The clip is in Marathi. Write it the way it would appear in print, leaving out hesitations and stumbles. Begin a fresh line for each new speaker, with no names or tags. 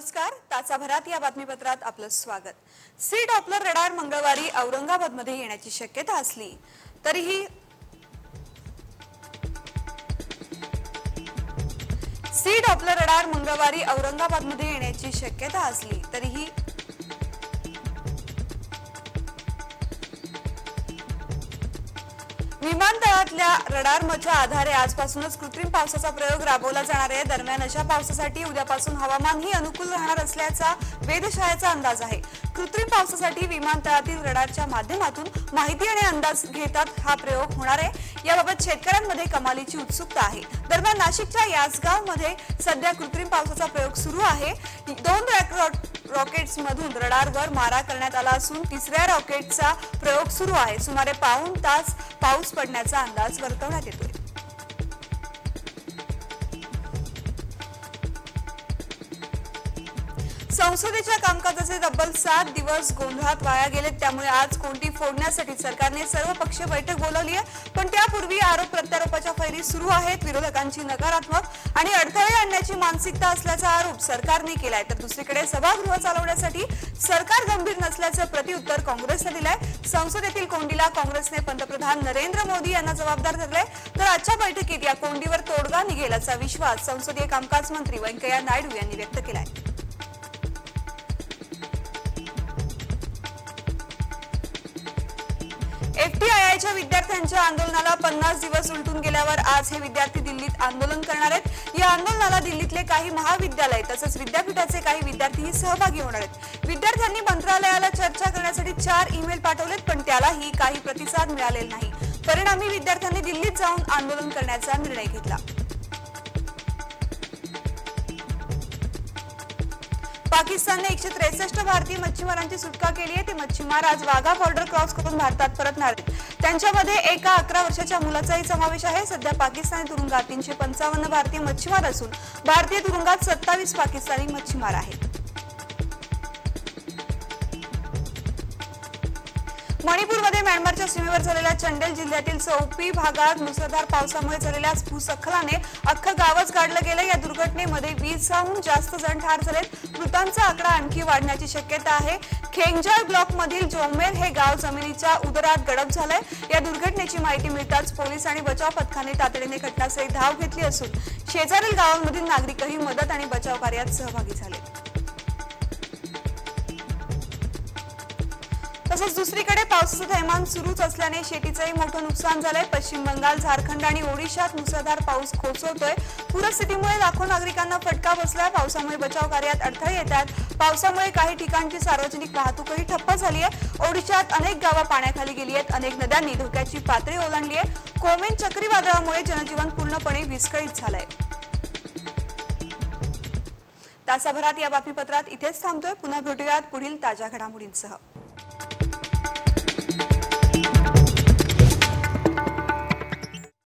नमस्कार, तासाभरात या बातमीपत्रात आपलं स्वागत। सी डॉपलर रडार मंगळवारी औरंगाबादमध्ये येण्याची शक्यता असली तरीही सी डॉपलर रडार मंगळवारी औरंगाबादमध्ये येण्याची शक्यता असली तरीही विमानतळातल्या रडारच्या आधारे आजपासूनच कृत्रिम पावसाचा प्रयोग राबवला जाणार आहे। दरम्यान अशा पावसासाठी उद्यापासून हवामानही अनुकूल राहणार असल्याचा वेधशाळेचा अंदाज आहे। कृत्रिम पावसासाठी विमानतळातील रडारच्या माध्यमातून माहिती आणि अंदाज घेतात हा प्रयोग होणार आहे। याबाबत शेतकऱ्यांमध्ये कमालीची उत्सुकता आहे। दरम्यान नाशिकच्या यासगावमध्ये सध्या कृत्रिम पावसाचा प्रयोग सुरू आहे। 2 रॉकेट्स मधून रडारवर मारा करण्यात आला असून तिसऱ्या रॉकेटचा प्रयोग सुरू आहे। सुमारे पाऊण तास पाऊस पडण्याचा अंदाज वर्तवण्यात येतोय। संसदेच्या कामकाजाचे तब्बल 7 दिवस गोंधळात वाया गेलेत। त्यामुळे आज कोंडी फोडण्यासाठी सरकारने सर्वपक्षीय बैठक बोलावली आहे। पण त्यापूर्वी आरोप प्रत्यारोपाच्या फैरी सुरू आहेत। विरोधकांची नकारात्मक आणि अडथळे आणण्याची मानसिकता असल्याचा आरोप सरकारने केलाय। तर दुसरीकडे सभागृह चालवण्यासाठी सरकार गंभीर नसल्याचं प्रतिउत्तर काँग्रेसने दिलंय। संसदेतील कोंडीला काँग्रेसने पंतप्रधान नरेंद्र मोदी यांना जबाबदार धरले। तर आजच्या बैठकीत या कोंडीवर तोडगा निघेल असा विश्वास संसदीय कामकाज मंत्री व्यंकय्या नायडू यांनी व्यक्त केलाय। FTIIच्या विद्यार्थ्यांच्या आंदोलनाला 50 दिवस उलटून गेल्यावर आज हे विद्यार्थी दिल्लीत आंदोलन करणार आहेत। या आंदोलनाला दिल्लीतले काही महाविद्यालय तसेच विद्यापीठाचे काही विद्यार्थीही सहभागी होणार आहेत। विद्यार्थ्यांनी मंत्रालयाला चर्चा करण्यासाठी 4 ईमेल पाठवलेत, पण त्यालाही काही प्रतिसाद मिळालेला नाही। परिणामी विद्यार्थ्यांनी दिल्लीत जाऊन आंदोलन करण्याचा निर्णय घेतला। पाकिस्तानने 163 भारतीय मच्छीमारांची सुटका केली आहे। ते मच्छीमार आज वाघा बॉर्डर क्रॉस करून भारतात परतणार आहेत। त्यांच्यामध्ये एका 11 वर्षाच्या मुलाचाही समावेश आहे। सध्या पाकिस्तानी तुरुंगात 355 भारतीय मच्छीमार असून भारतीय तुरुंगात 27 पाकिस्तानी मच्छीमार आहेत। मणिपूरमध्ये म्यानमारच्या सीमेवर झालेल्या चंडेल जिल्ह्यातील सौपी भागात मुसळधार पावसामुळे झालेल्या भूस्खलनाने अख्खं गावच गाडलं गेलं। या दुर्घटनेमध्ये 20हून जास्त जण ठार झालेत। मृतांचा आकडा आणखी वाढण्याची शक्यता आहे। खेंगजाळ ब्लॉकमधील जोमेर हे गाव जमिनीच्या उदरात गडप झालंय। या दुर्घटनेची माहिती मिळताच पोलीस आणि बचाव पथकाने तातडीने घटनास्थळी धाव घेतली असून शेजारील गावांमधील नागरिकही मदत आणि बचाव कार्यात सहभागी झालेत। तसंच दुसरीकडे पावसाचं थैमान सुरूच असल्याने शेतीचंही मोठं नुकसान झालंय। पश्चिम बंगाल, झारखंड आणि ओडिशात मुसळधार पाऊस कोसळतोय। पूरस्थितीमुळे लाखो नागरिकांना फटका बसलाय। पावसामुळे बचाव कार्यात अडथळे येतात। पावसामुळे काही ठिकाणची सार्वजनिक वाहतूकही ठप्प झाली आहे। ओडिशात अनेक गावं पाण्याखाली गेली आहेत। अनेक नद्यांनी धोक्याची पातळी ओलांडली आहे। कोमेन चक्रीवादळामुळे जनजीवन पूर्णपणे विस्कळीत झालंय। तासाभरात या बातमीपत्रात इथेच थांबतोय। पुन्हा भेटूयात पुढील ताज्या घडामोडींसह।